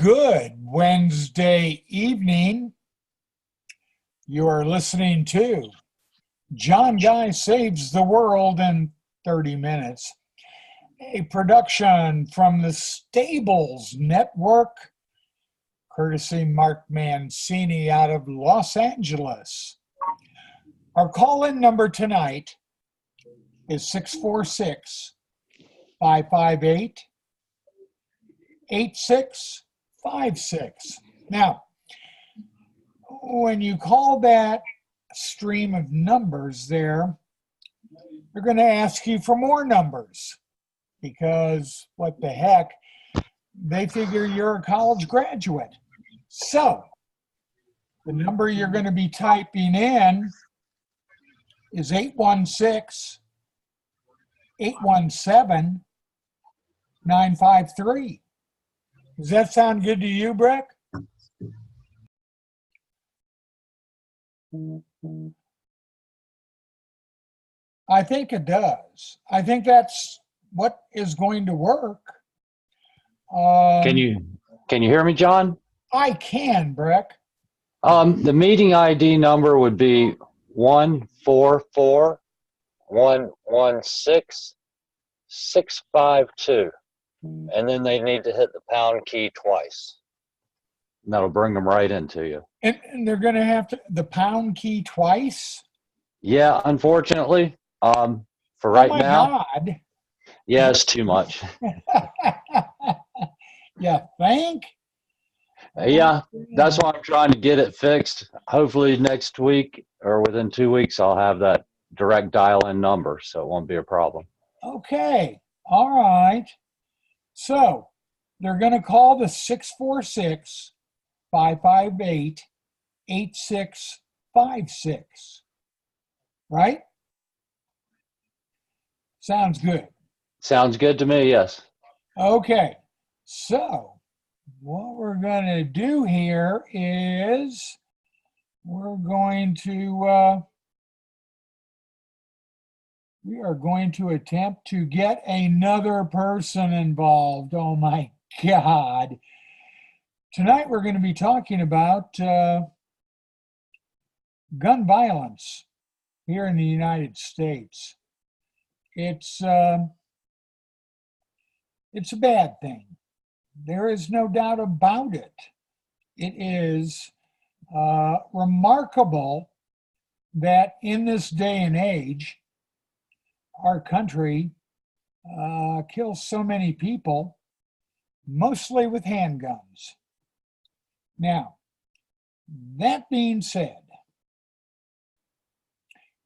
Good Wednesday evening. You are listening to John Guy Saves the World in 30 Minutes, a production from the Stables Network, courtesy Mark Mancini out of Los Angeles. Our call-in number tonight is 646-558-8656. Now, when you call that stream of numbers there, they're going to ask you for more numbers because what the heck, they figure you're a college graduate. So the number you're going to be typing in is 816-817-953. Does that sound good to you, Breck? I think it does. I think that's what is going to work. Can you hear me, John? I can, Breck. The meeting ID number would be 144-116-652. And then they need to hit the pound key twice. And that'll bring them right into you. And they're going to have to the pound key twice? Yeah, unfortunately, for right now. Oh, my God. Yeah, it's too much. You think? Yeah, that's why I'm trying to get it fixed. Hopefully next week or within 2 weeks, I'll have that direct dial-in number, so it won't be a problem. Okay. All right. So they're going to call the 646-558-8656. Right? Sounds good. Sounds good to me, yes. Okay. So what we're going to do here is we are going to attempt to get another person involved. Oh my God. Tonight we're going to be talking about gun violence here in the United States. It's a bad thing. There is no doubt about it. It is remarkable that in this day and age, our country kills so many people, mostly with handguns. Now, that being said,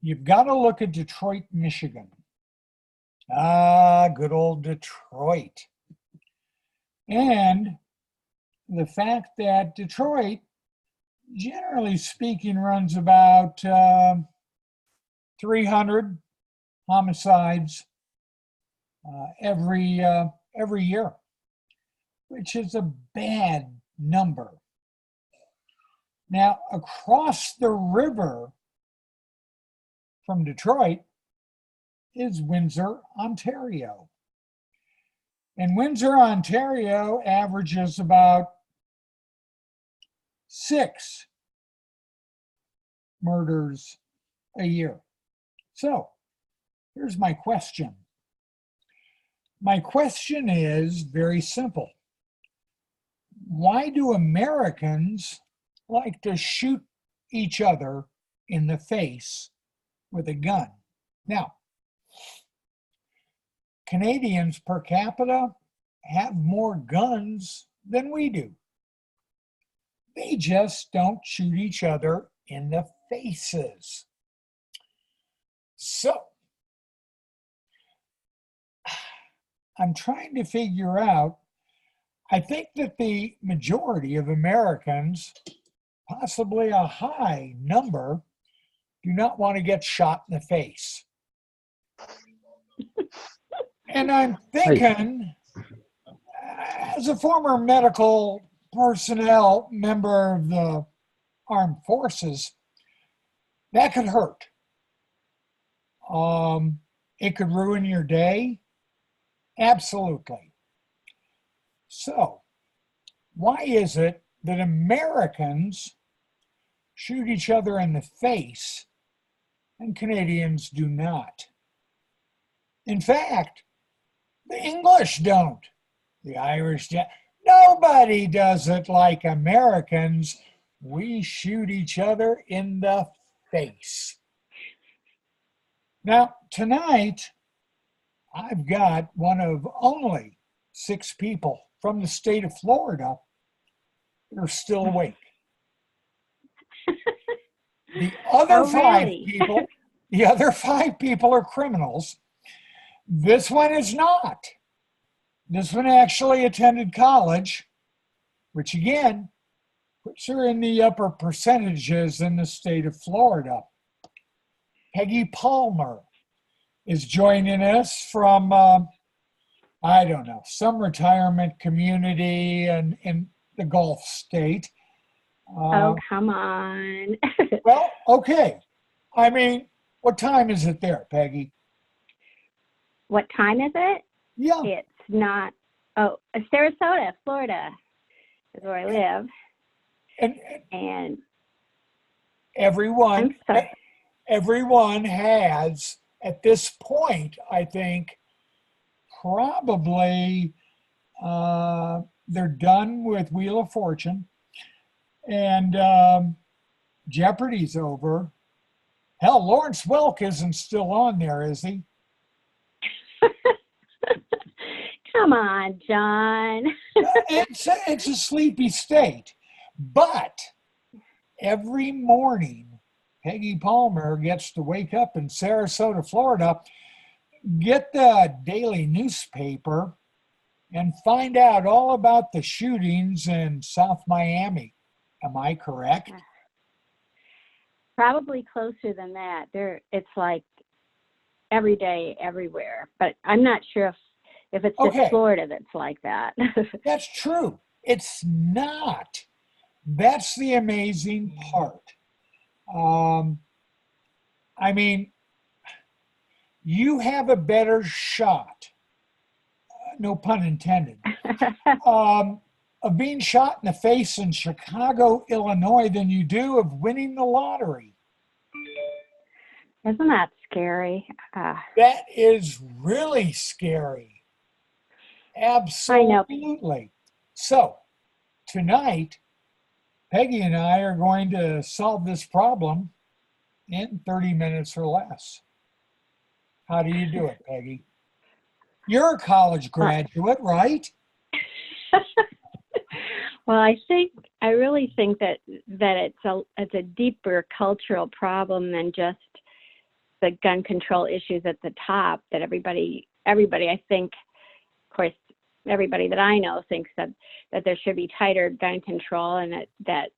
you've got to look at Detroit, Michigan. Good old Detroit. And the fact that Detroit, generally speaking, runs about 300 homicides every year, which is a bad number. Now, across the river from Detroit is Windsor, Ontario. And Windsor, Ontario averages about 6 murders a year. So, here's my question. My question is very simple. Why do Americans like to shoot each other in the face with a gun? Now, Canadians per capita have more guns than we do. They just don't shoot each other in the faces. So, I'm trying to figure out, I think that the majority of Americans, possibly a high number, do not want to get shot in the face. And I'm thinking, as a former medical personnel member of the armed forces, that could hurt. It could ruin your day. Absolutely. So why is it that Americans shoot each other in the face and Canadians do not? In fact, the English don't. The Irish don't. Nobody does it like Americans. We shoot each other in the face. Now, tonight, I've got one of only 6 people from the state of Florida that are still awake. The other Oh, 5 really? people, the other 5 people are criminals. This one is not. This one actually attended college, which again puts her in the upper percentages in the state of Florida. Peggy Palmer is joining us from, I don't know, some retirement community in the Gulf state. Oh, come on. Well, okay. I mean, what time is it there, Peggy? What time is it? Yeah. It's not, Sarasota, Florida is where I live. And everyone, I'm sorry. everyone has, at this point, I think, probably they're done with Wheel of Fortune, and Jeopardy's over. Hell, Lawrence Welk isn't still on there, is he? Come on, John. It's a sleepy state. But every morning, Peggy Palmer gets to wake up in Sarasota, Florida, get the daily newspaper, and find out all about the shootings in South Miami. Am I correct? Probably closer than that. It's like every day, everywhere. But I'm not sure if it's just Okay. Florida that's like that. That's true. It's not. That's the amazing part. I mean, you have a better shot, no pun intended, of being shot in the face in Chicago, Illinois than you do of winning the lottery. Isn't that scary? That is really scary. Absolutely. So, tonight, Peggy and I are going to solve this problem in 30 minutes or less. How do you do it, Peggy? You're a college graduate, right? Well, I really think that it's a deeper cultural problem than just the gun control issues at the top. That everybody, I think, of course, everybody that I know thinks that there should be tighter gun control, and that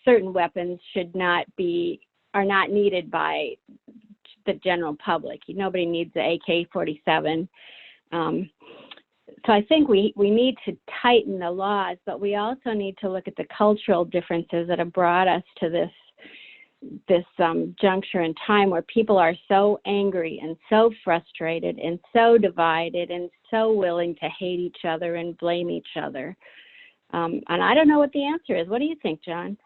certain weapons are not needed by the general public. Nobody needs the AK-47. So I think we need to tighten the laws, but we also need to look at the cultural differences that have brought us to this juncture in time where people are so angry and so frustrated and so divided and so willing to hate each other and blame each other. And I don't know what the answer is. What do you think, John?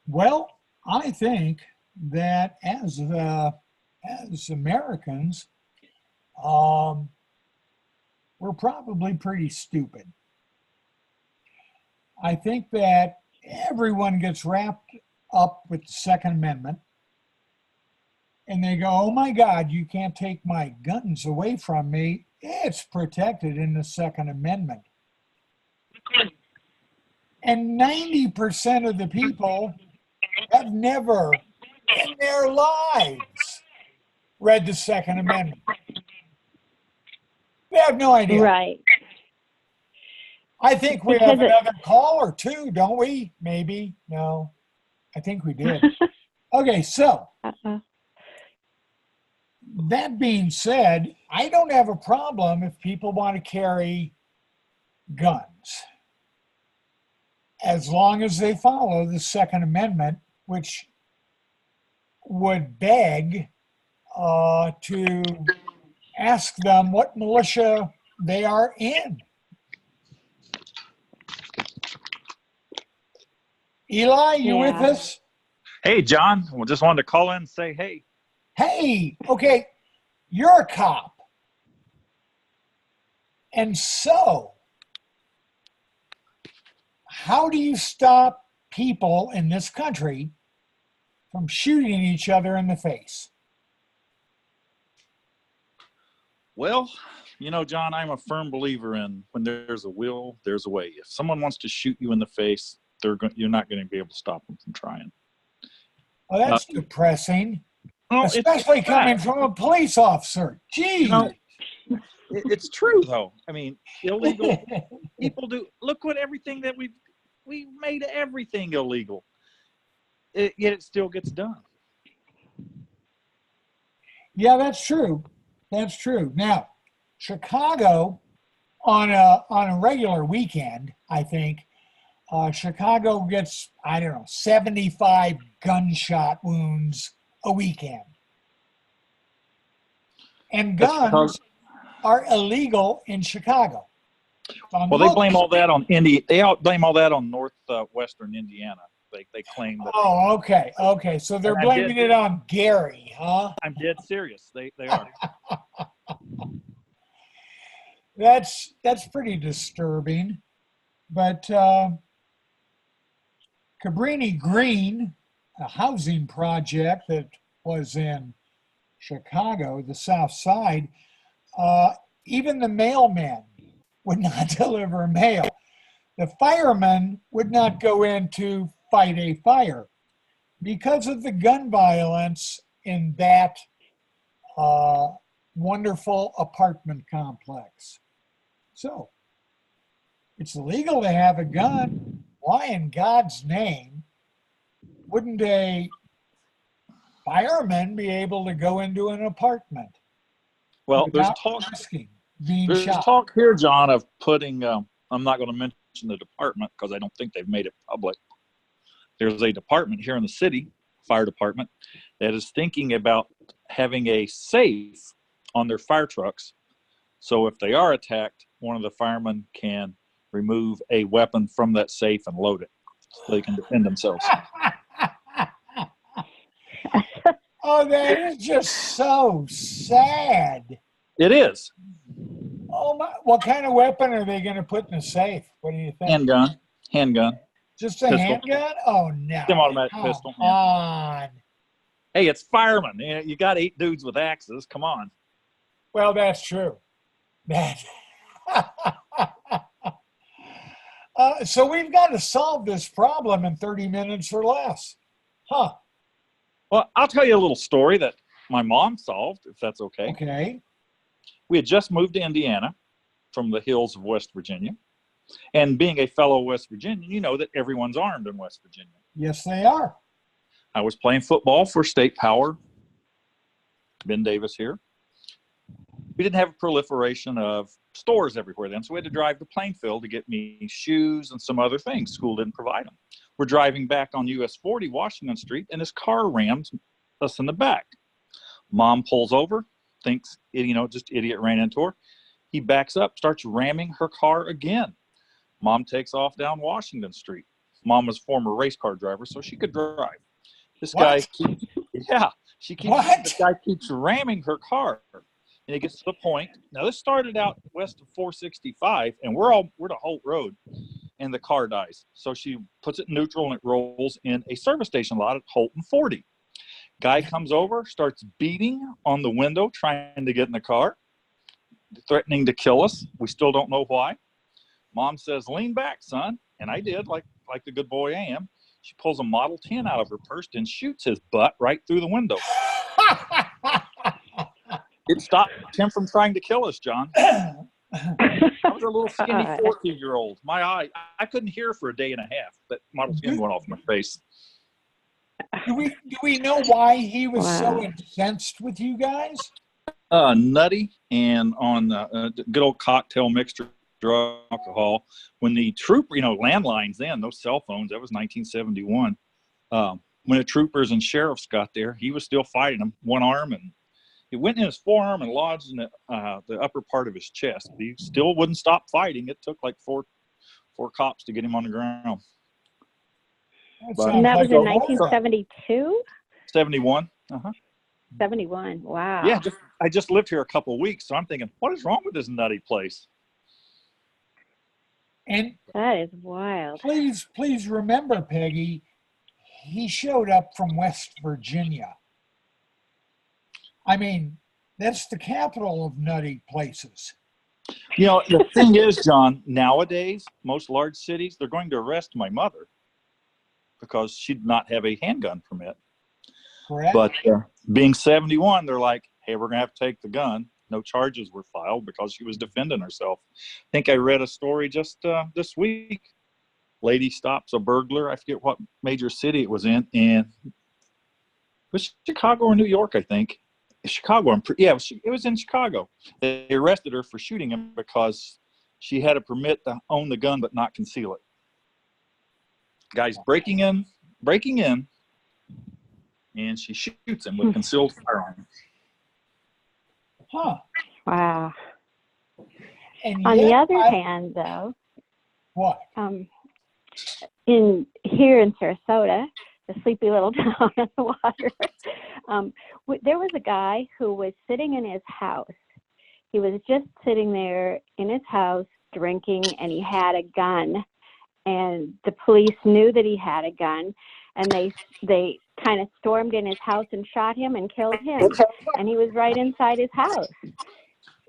Well, I think that as Americans, we're probably pretty stupid. I think that everyone gets wrapped up with the Second Amendment, and they go, oh my God, you can't take my guns away from me. It's protected in the Second Amendment. And 90% of the people have never in their lives read the Second Amendment. They have no idea. Right. I think we have another call or two, don't we? Maybe. No, I think we did. Okay, so that being said, I don't have a problem if people want to carry guns, as long as they follow the Second Amendment, which would beg to ask them what militia they are in. Eli, you with Yeah. us? Hey, John. Well, just wanted to call in and say, hey. Hey, okay, you're a cop. And so, how do you stop people in this country from shooting each other in the face? Well, John, I'm a firm believer in when there's a will, there's a way. If someone wants to shoot you in the face, you're not going to be able to stop them from trying. Well, that's depressing, Well, especially it's coming fact. from a police officer. Gee. It's true though. I mean, illegal people do. Look what everything that we made everything illegal. Yet it still gets done. Yeah, that's true. That's true. Now, Chicago on a regular weekend, I think, Chicago gets, I don't know, 75 gunshot wounds a weekend. And That's guns because- are illegal in Chicago. Well, they blame all that on blame all that on northwestern Indiana. They claim that. Oh, okay. Okay. So they're And I blaming did- it on Gary, huh? I'm dead serious. They are. That's pretty disturbing. But Cabrini Green, a housing project that was in Chicago, the South Side, even the mailmen would not deliver mail. The firemen would not go in to fight a fire because of the gun violence in that wonderful apartment complex. So, it's illegal to have a gun. Why in God's name wouldn't a fireman be able to go into an apartment Well, there's without talk. risking being There's shot? talk here, John, of putting. I'm not going to mention the department because I don't think they've made it public. There's a department here in the city, fire department, that is thinking about having a safe on their fire trucks. So if they are attacked, one of the firemen can remove a weapon from that safe and load it so they can defend themselves. Oh, that is just so sad. It is. Oh my! What kind of weapon are they going to put in the safe? What do you think? Handgun, Just a pistol. handgun? Oh no! Semi-automatic Come pistol. Yeah. on. Hey, it's firemen. You got 8 dudes with axes. Come on. Well, that's true. That. So we've got to solve this problem in 30 minutes or less, huh? Well, I'll tell you a little story that my mom solved, if that's okay. Okay. We had just moved to Indiana from the hills of West Virginia. And being a fellow West Virginian, you know that everyone's armed in West Virginia. Yes, they are. I was playing football for State Power, Ben Davis here. We didn't have a proliferation of stores everywhere then, so we had to drive to Plainfield to get me shoes and some other things. School didn't provide them. We're driving back on US 40 Washington Street, and this car rams us in the back. Mom pulls over, thinks, just idiot ran into her. He backs up, starts ramming her car again. Mom takes off down Washington Street. Mom was a former race car driver, so she could drive. This guy, this guy keeps ramming her car. And it gets to the point. Now, this started out west of 465, and we're to Holt Road, and the car dies. So she puts it in neutral, and it rolls in a service station lot at Holt and 40. Guy comes over, starts beating on the window, trying to get in the car, threatening to kill us. We still don't know why. Mom says, "Lean back, son." And I did, like the good boy I am. She pulls a Model 10 out of her purse and shoots his butt right through the window. It stopped him from trying to kill us, John. I was a little skinny 14-year-old. I couldn't hear for a day and a half. That Model 10 went off my face. Do we know why he was so incensed with you guys? Nutty and on good old cocktail mixture, drug, alcohol. When the trooper, landlines then, those cell phones, that was 1971. When the troopers and sheriffs got there, he was still fighting them, one arm, and it went in his forearm and lodged in the upper part of his chest. He still wouldn't stop fighting. It took like four cops to get him on the ground. That But- And sounds that was like in a war. 1972? 71. Uh-huh. 71. Wow. Yeah, I just lived here a couple of weeks, so I'm thinking, what is wrong with this nutty place? And That is wild. please remember, Peggy, he showed up from West Virginia. I mean, that's the capital of nutty places. You know, the thing is, John, nowadays, most large cities, they're going to arrest my mother because she did not have a handgun permit. Correct? But being 71, they're like, hey, we're going to have to take the gun. No charges were filed because she was defending herself. I think I read a story just this week. Lady stops a burglar. I forget what major city it was in. And it was Chicago or New York, I think. Chicago. It was in Chicago. They arrested her for shooting him because she had a permit to own the gun but not conceal it. Guy's breaking in, and she shoots him with concealed firearm. Huh. Wow. And On the yet other hand, though, what? here in Sarasota, the sleepy little town on the water, there was a guy who was sitting in his house. He was just sitting there in his house drinking, and he had a gun. And the police knew that he had a gun, and they kind of stormed in his house and shot him and killed him. And he was right inside his house.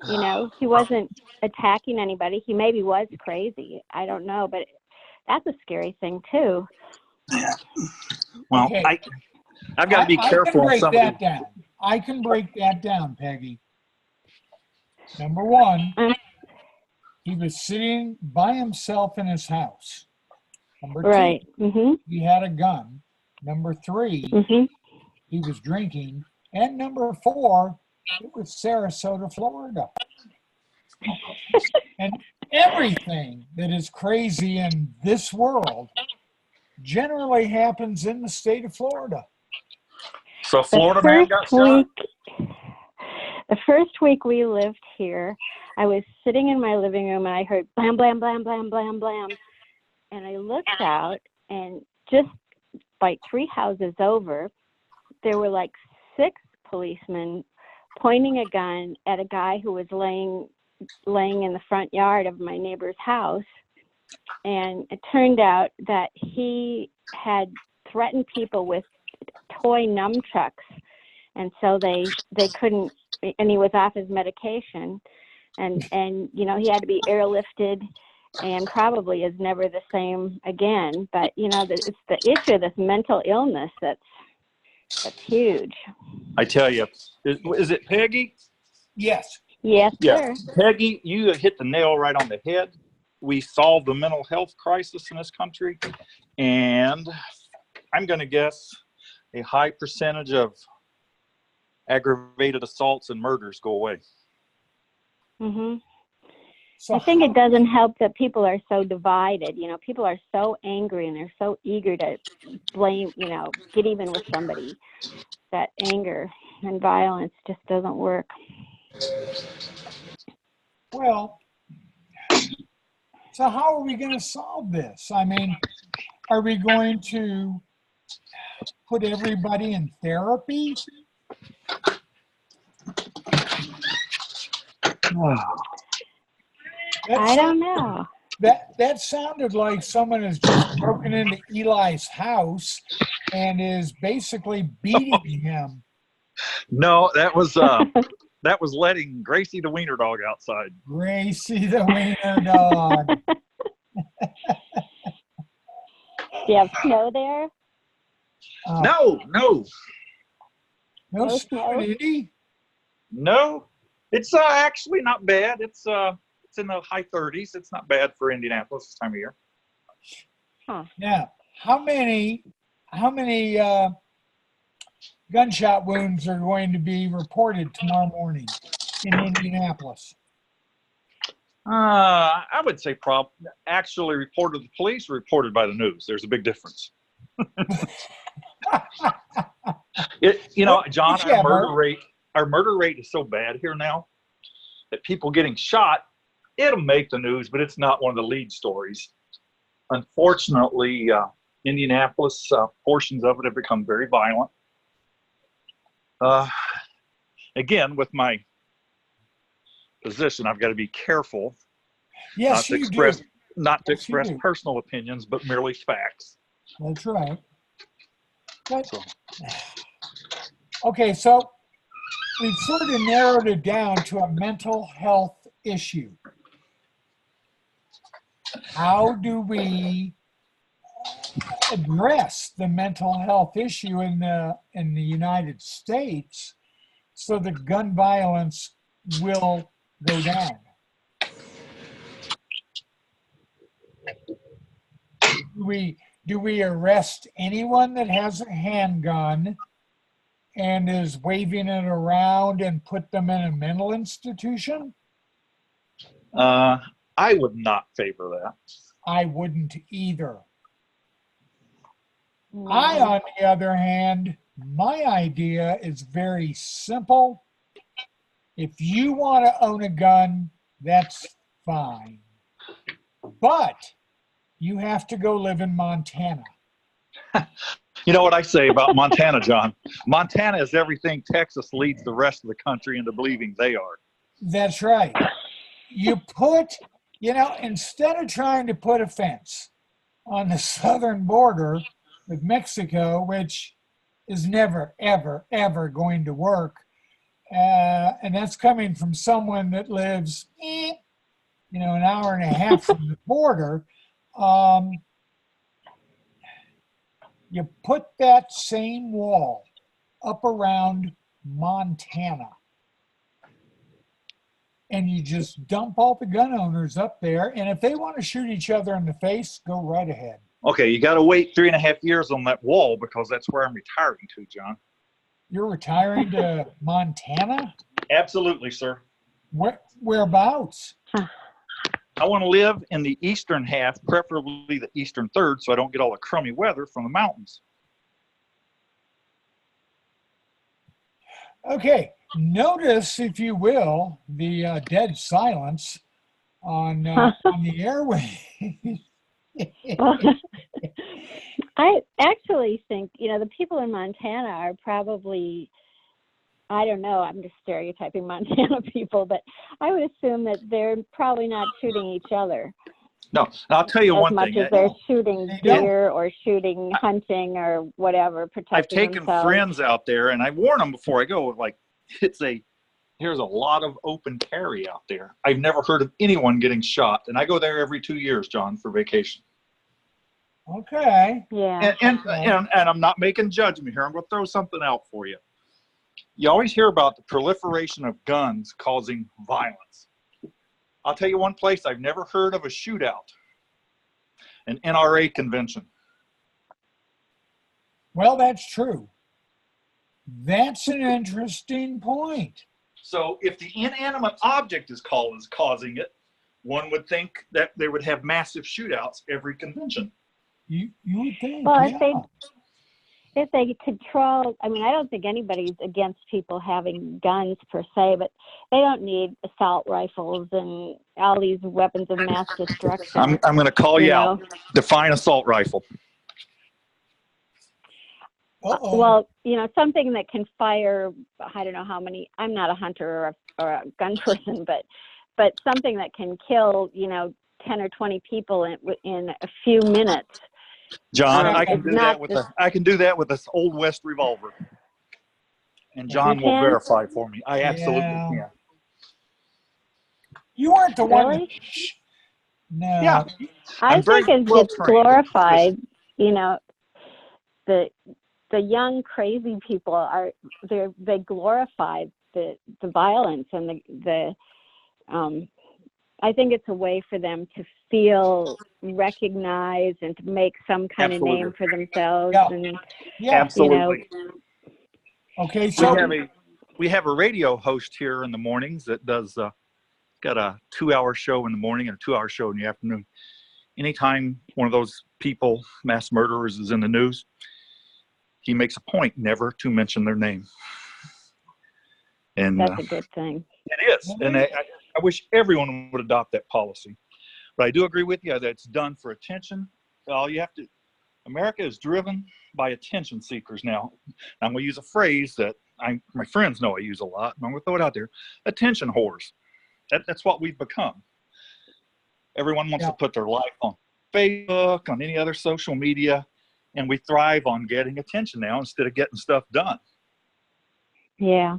You know, he wasn't attacking anybody. He maybe was crazy. I don't know, but that's a scary thing too. Well, Okay. I've got to be careful. I can break on that down. I can break that down, Peggy. Number one, he was sitting by himself in his house. Number two, Right. Mm-hmm. he had a gun. Number three, Mm-hmm. he was drinking. And number four, it was Sarasota, Florida. And everything that is crazy in this world generally happens in the state of Florida. So Florida man got shot? The first week we lived here, I was sitting in my living room and I heard blam, blam, blam, blam, blam, blam. And I looked out, and just like 3 houses over, there were like 6 policemen pointing a gun at a guy who was laying in the front yard of my neighbor's house. And it turned out that he had threatened people with toy nunchucks, and so they couldn't, and he was off his medication, and you know, he had to be airlifted and probably is never the same again. But you know, it's the issue of this mental illness that's huge. I tell you, is it Peggy? Yes. Yes, Yeah. sir. Peggy, you hit the nail right on the head. We solved the mental health crisis in this country, and I'm going to guess a high percentage of aggravated assaults and murders go away. Mm-hmm. So I think it doesn't help that people are so divided. You know, people are so angry and they're so eager to blame, you know, get even with somebody. That anger and violence just doesn't work. Well, so how are we going to solve this? I mean, are we going to put everybody in therapy? I don't know. That sounded like someone has just broken into Eli's house and is basically beating him. No, that was letting Gracie the wiener dog outside. Gracie the wiener dog. Do you have snow there? No. No No snow snow? in Indy? No, it's actually not bad. It's in the high 30s. It's not bad for Indianapolis this time of year. Huh. Now, how many gunshot wounds are going to be reported tomorrow morning in Indianapolis? I would say actually reported to the police or reported by the news. There's a big difference. John, our murder rate is so bad here now that people getting shot, it'll make the news, but it's not one of the lead stories. Unfortunately, Indianapolis, portions of it have become very violent. Again, with my position, I've got to be careful Yes, you do. not to Yes, you express do. personal opinions, but merely facts. That's right. But, So, okay, so we've sort of narrowed it down to a mental health issue. How do we address the mental health issue in the United States so that gun violence will go down? Do we arrest anyone that has a handgun and is waving it around and put them in a mental institution? I would not favor that. I wouldn't either. No. On the other hand, my idea is very simple. If you want to own a gun, that's fine. But you have to go live in Montana. You know what I say about Montana, John? Montana is everything Texas leads the rest of the country into believing they are. That's right. You put, instead of trying to put a fence on the southern border with Mexico, which is never, ever, ever going to work, and that's coming from someone that lives, an hour and a half from the border, you put that same wall up around Montana. And you just dump all the gun owners up there. And if they want to shoot each other in the face, go right ahead. Okay, you got to wait 3.5 years on that wall because that's where I'm retiring to, John. You're retiring to Montana? Absolutely, sir. Whereabouts? I want to live in the eastern half, preferably the eastern third, so I don't get all the crummy weather from the mountains. Okay, notice, if you will, the dead silence on the airway. Well, I actually think, the people in Montana are probably, I don't know, I'm just stereotyping Montana people, but I would assume that they're probably not shooting each other No, and I'll tell you as one much thing. as they're shooting They don't. deer or shooting hunting or whatever, protecting I've taken themselves. friends out there, and I warn them before I go, like, there's a lot of open carry out there. I've never heard of anyone getting shot, and I go there every 2 years, John, for vacation. Okay. Yeah. And I'm not making judgment here. I'm going to throw something out for you. You always hear about the proliferation of guns causing violence. I'll tell you one place I've never heard of a shootout, an NRA convention. Well, that's true. That's an interesting point. So if the inanimate object is causing it, one would think that they would have massive shootouts every convention. You would think, Well, yeah. if they control, I don't think anybody's against people having guns per se, but they don't need assault rifles and all these weapons of mass destruction. I'm going to call you out. know? Define assault rifle. Uh-oh. Well, something that can fire, I don't know how many, I'm not a hunter or a gun person, but something that can kill, 10 or 20 people in a few minutes. John, I can it's do not that with this Old West revolver. And John You will can? verify for me. I absolutely Yeah. can. You weren't the one. Really? No. Yeah. I I'm very think well it's trained. glorified, the young crazy people they glorify the violence and the I think it's a way for them to feel recognized and to make some kind of name for themselves. Yeah. And Yeah. Absolutely. Okay. So We have a radio host here in the mornings that does got a 2-hour show in the morning and a 2-hour show in the afternoon. Anytime one of those people, mass murderers, is in the news, he makes a point never to mention their name. And that's a good thing. it is. And I wish everyone would adopt that policy. But I do agree with you that it's done for attention. All you have to, America is driven by attention seekers now. I'm going to use a phrase that my friends know I use a lot, and I'm going to throw it out there. Attention whores. That's what we've become. Everyone wants to put their life on Facebook, on any other social media, and we thrive on getting attention now instead of getting stuff done. Yeah.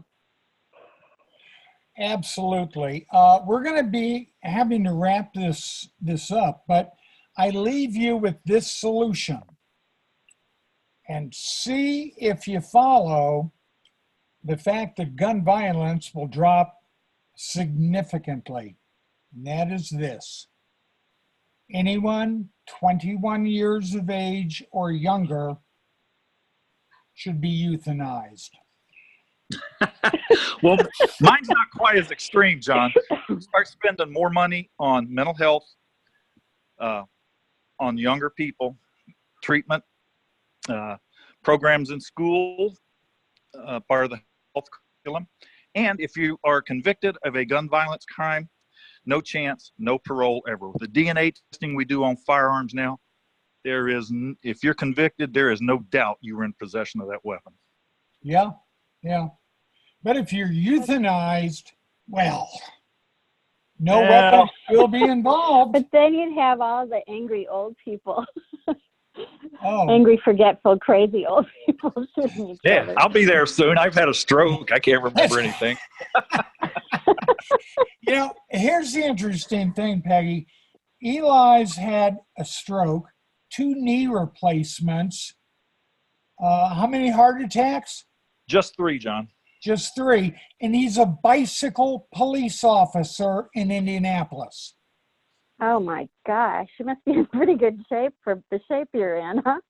Absolutely. We're going to be having to wrap this up, but I leave you with this solution. And see if you follow the fact that gun violence will drop significantly. And that is this. Anyone 21 years of age or younger should be euthanized. Well, mine's not quite as extreme, John. Start spending more money on mental health, on younger people, treatment, programs in school, part of the health curriculum. And if you are convicted of a gun violence crime, no chance, no parole ever. With the DNA testing we do on firearms now, if you're convicted, there is no doubt you were in possession of that weapon. Yeah, yeah. But if you're euthanized, well, no weapon will be involved. But then you'd have all the angry old people. Oh. Angry, forgetful, crazy old people shooting each Yeah, other. I'll be there soon. I've had a stroke. I can't remember anything. You know, here's the interesting thing, Peggy. Eli's had a stroke, 2 knee replacements. How many heart attacks? Just 3, John. Just 3. And he's a bicycle police officer in Indianapolis. Oh my gosh, you must be in pretty good shape for the shape you're in, huh?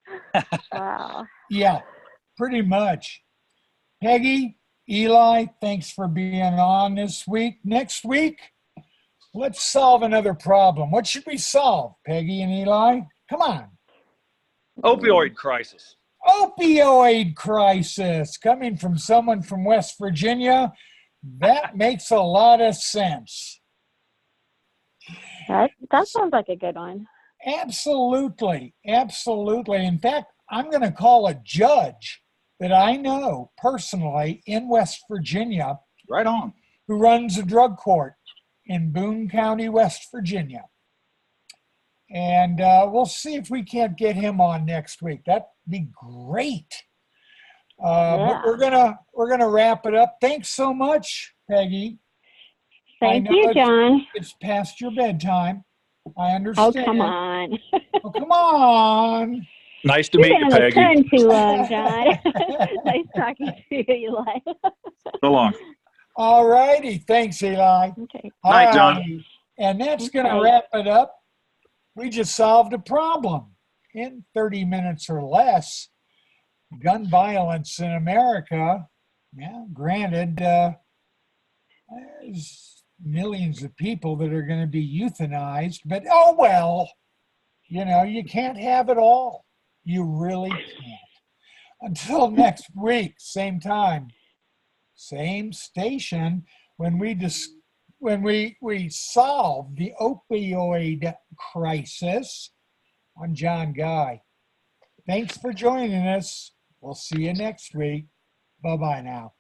Wow. Yeah, pretty much. Peggy, Eli, thanks for being on this week. Next week, let's solve another problem. What should we solve, Peggy and Eli? Come on. Opioid crisis. Opioid crisis. Coming from someone from West Virginia, that makes a lot of sense. That sounds like a good one. Absolutely. Absolutely. In fact, I'm going to call a judge that I know personally in West Virginia. Right on. Who runs a drug court in Boone County, West Virginia. And we'll see if we can't get him on next week. That'd be great. But we're gonna wrap it up. Thanks so much, Peggy. Thank you, John. It's past your bedtime. I understand. Oh, come on. Oh, come on. Nice to meet you, Peggy. Turn too long, John. Nice talking to you, Eli. So long. All righty. Thanks, Eli. Okay. Night, John. Alrighty. And that's going to wrap it up. We just solved a problem in 30 minutes or less. Gun violence in America, yeah, granted, there's millions of people that are going to be euthanized, but oh well, you know, you can't have it all. You really can't. Until next week, same time, same station, when we solve the opioid crisis. I'm John Guy. Thanks for joining us. We'll see you next week. Bye-bye now.